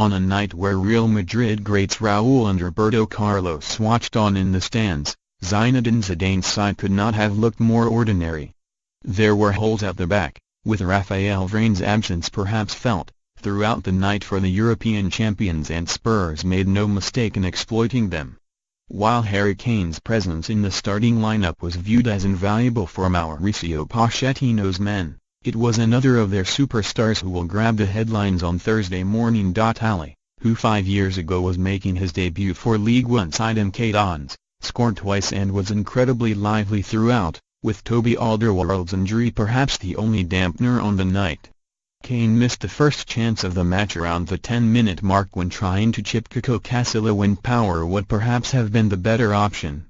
On a night where Real Madrid greats Raúl and Roberto Carlos watched on in the stands, Zinedine Zidane's side could not have looked more ordinary. There were holes at the back, with Raphael Varane's absence perhaps felt throughout the night for the European champions, and Spurs made no mistake in exploiting them. While Harry Kane's presence in the starting lineup was viewed as invaluable for Mauricio Pochettino's men, it was another of their superstars who will grab the headlines on Thursday morning. Dele Alli, who 5 years ago was making his debut for League One side MK Dons, scored twice and was incredibly lively throughout, with Toby Alderweireld's injury perhaps the only dampener on the night. Kane missed the first chance of the match around the 10-minute mark when trying to chip Kiko Casilla when power would perhaps have been the better option.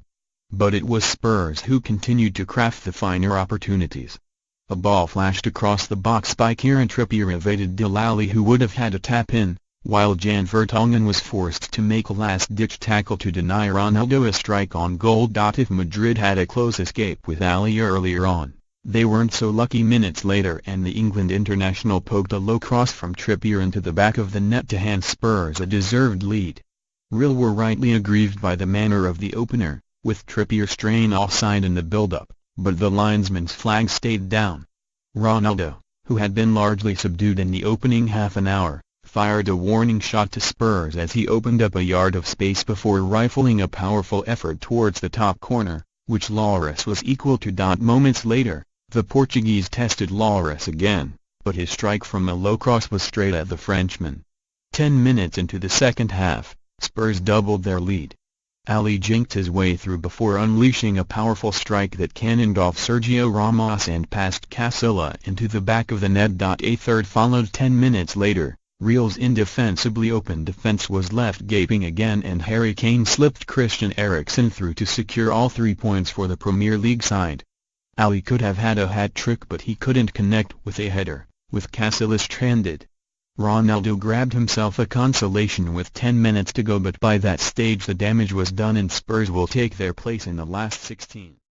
But it was Spurs who continued to craft the finer opportunities. A ball flashed across the box by Kieran Trippier evaded Dele Alli, who would have had a tap-in, while Jan Vertonghen was forced to make a last-ditch tackle to deny Ronaldo a strike on goal. If Madrid had a close escape with Alli earlier on, they weren't so lucky minutes later, and the England international poked a low cross from Trippier into the back of the net to hand Spurs a deserved lead. Real were rightly aggrieved by the manner of the opener, with Trippier straying offside in the build-up, but the linesman's flag stayed down. Ronaldo, who had been largely subdued in the opening half an hour, fired a warning shot to Spurs as he opened up a yard of space before rifling a powerful effort towards the top corner, which Lloris was equal to. Moments later, the Portuguese tested Lloris again, but his strike from a low cross was straight at the Frenchman. 10 minutes into the second half, Spurs doubled their lead. Alli jinked his way through before unleashing a powerful strike that cannoned off Sergio Ramos and past Casilla into the back of the net. A third followed 10 minutes later. Real's indefensibly open defence was left gaping again, and Harry Kane slipped Christian Eriksen through to secure all 3 points for the Premier League side. Alli could have had a hat-trick, but he couldn't connect with a header, with Casillas stranded. Ronaldo grabbed himself a consolation with 10 minutes to go, but by that stage the damage was done and Spurs will take their place in the last 16.